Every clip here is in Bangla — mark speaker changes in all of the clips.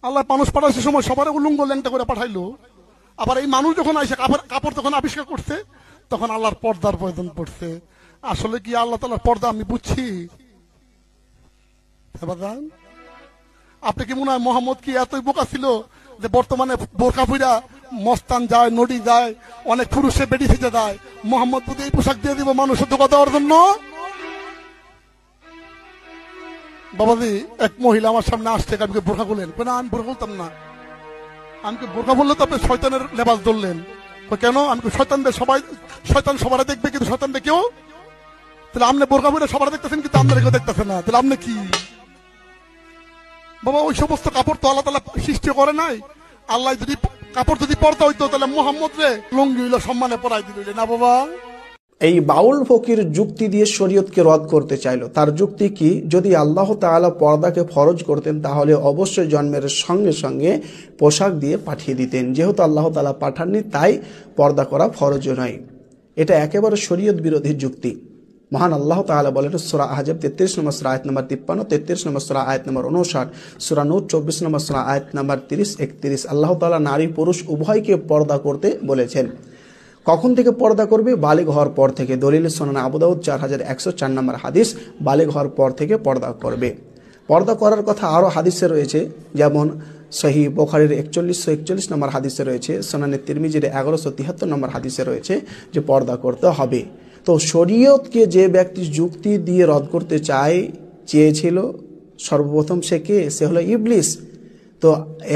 Speaker 1: আল্লাহ মানুষ পাঠাইছে সময় সবার উলঙ্গ ল্যাংটা করে পাঠাইলো। আবার এই মানুষ যখন আইসে কাপড় যখন আবিষ্কার করছে তখন আল্লাহর পর্দার প্রয়োজন পড়ছে। আসলে কি আল্লাহ তাআলার পর্দা আমি বুঝছি? আপনি কি মনে হয় মোহাম্মদ কি এতই বোকা ছিল যে বর্তমানে বোরকা পইরা মস্তান যায়, নদী যায়, অনেক পুরুষে বেডি থেকে যায়, মোহাম্মদ বুঝে এই পোশাক দিয়ে দিব মানুষের ধোকা দেওয়ার জন্য? বাবাজি, এক মহিলা আমার সামনে আসছে, আমি বোরকা বললেন, না আমি বোরকা বলতাম না। আমি বোরকা বললে তো আপনি শয়তানের লেবাস ধরলেন। কেন? আমি শয়তানদের শয়তান সবার দেখবে কিন্তু শয়তান কেউ, তাহলে আপনি বোরকা বলে সবার দেখতেছেন কিন্তু আপনারা কেউ দেখতেছেন না, তাহলে আপনি কি? বাবা, ওই সমস্ত কাপড় তো আল্লাহ তাআলা সৃষ্টি করে নাই। আল্লাহ যদি কাপড় যদি পরতে হইতো তাহলে মুহাম্মদ রে লুঙ্গি হইলো সম্মানে পরাই দিল না বাবা।
Speaker 2: এই বাউল ফকির যুক্তি দিয়ে শরীয়তকে রদ করতে চাইলো। তার যুক্তি কি? যদি আল্লাহ তাআলা পর্দাকে ফরজ করতেন তাহলে অবশ্যই জন্মের সঙ্গে সঙ্গে পোশাক দিয়ে পাঠিয়ে দিতেন। যেহেতু আল্লাহ তাআলা পাঠাননি তাই পর্দা করা ফরজ নয়। এটা একেবারে শরীয়ত বিরোধী যুক্তি। মহান আল্লাহ তাআলা বলেন সূরা আহজাব 33 নম্বর সূরা আয়াত নম্বর 53, 33 নম্বর সূরা আয়াত নম্বর 59, সূরা নূর 24 নম্বর সূরা আয়াত নম্বর 30-31। আল্লাহ তাআলা নারী পুরুষ উভয়কে পর্দা করতে বলেছেন। কখন থেকে পর্দা করবে? বালিগ হওয়ার পর থেকে। দলিল সুনান আবু দাউদ 4104 নম্বর হাদিস, বালিগ হওয়ার পর থেকে পর্দা করবে। পর্দা করার কথা আরও হাদিসে রয়েছে, যেমন সহিহ বুখারীর 4141 নম্বর হাদিসে রয়েছে, সুনানে তিরমিজির 1173 নম্বর হাদিসে রয়েছে যে পর্দা করতে হবে। তো শরীয়তকে যে ব্যক্তি যুক্তি দিয়ে রদ করতে চেয়েছিল সর্বপ্রথম সে কে? সে হলো ইবলিস। তো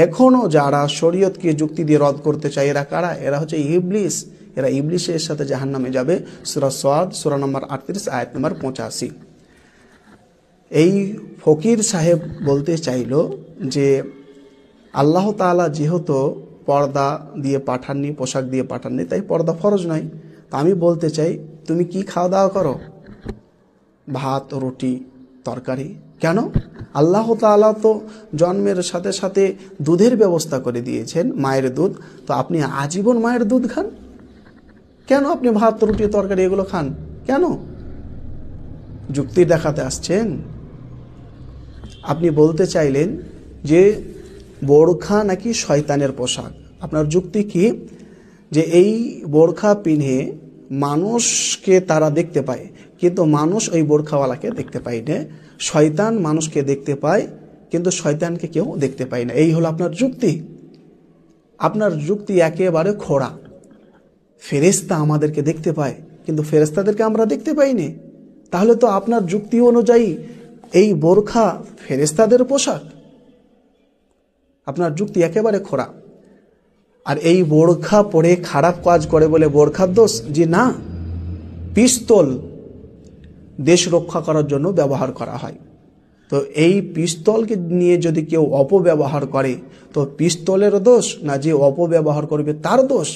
Speaker 2: এখনও যারা শরীয়তকে যুক্তি দিয়ে রদ করতে চায় এরা কারা? এরা হচ্ছে ইবলিস। এরা ইবলিসের সাথে জাহান্নামে যাবে। সূরা সাদ সূরা নম্বর 38 আয়াত নম্বর 85। এই ফকির সাহেব বলতে চাইল যে আল্লাহ তাআলা যেহেতু পর্দা দিয়ে পাঠাননি, পোশাক দিয়ে পাঠাননি, তাই পর্দা ফরজ নয়। তা আমি বলতে চাই, তুমি কি খাওয়া দাওয়া করো? ভাত, রুটি, তরকারি। কেন? আল্লাহ তাআলা তো জন্মের সাথে সাথে দুধের ব্যবস্থা করে দিয়েছেন, মায়ের দুধ। তো আপনি আজীবন মায়ের দুধ খান কেন? আপনি ভাত, রুটি, তরকারি এগুলো খান কেন? যুক্তি দেখাতে আসছেন। আপনি বলতে চাইলেন যে বোরখা নাকি শয়তানের পোশাক। আপনার যুক্তি কি? যে এই বোরখা পিনে মানুষকে তারা দেখতে পায়, কিন্তু মানুষ ওই বোরখাওয়ালাকে দেখতে পায় না। শয়তান মানুষকে দেখতে পায় কিন্তু শয়তানকে কেউ দেখতে পায় না। এই হলো আপনার যুক্তি। আপনার যুক্তি একেবারে খোড়া। ফেরেশতা আমাদেরকে দেখতে পায় কিন্তু ফেরেশতাদেরকে আমরা দেখতে পাইনি। তাহলে তো আপনার যুক্তি অনুযায়ী এই বোরখা ফেরেশতাদের পোশাক। আপনার যুক্তি একেবারে খোড়া। আর এই বোরখা পরে খারাপ কাজ করে বলে বোরখার দোষ? জি না। পিস্তল দেশ রক্ষা করার জন্য ব্যবহার করা হয়। তো এই পিস্তলকে নিয়ে যদি কেউ অপব্যবহার করে তো পিস্তলের দোষ না যে অপব্যবহার করবে তার দোষ?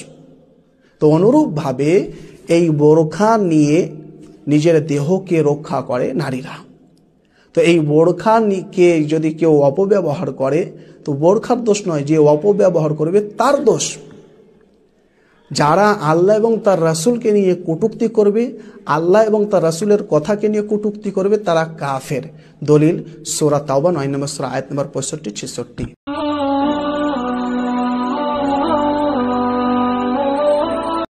Speaker 2: তো অনুরূপভাবে এই বোরখা নিয়ে নিজের দেহকে রক্ষা করে নারীরা। তো এই বোরখাকে যদি কেউ অপব্যবহার করে তো বোরখার দোষ নয়, যে অপব্যবহার করবে তার দোষ। যারা আল্লাহ এবং তার রাসূলকে নিয়ে কটূক্তি করবে, আল্লাহ এবং তার রাসূলের কথাকে নিয়ে কটূক্তি করবে, তারা কাফের। দলিল সূরা তাওবা 9 নম্বর সূরা আয়াত নম্বর 65-66।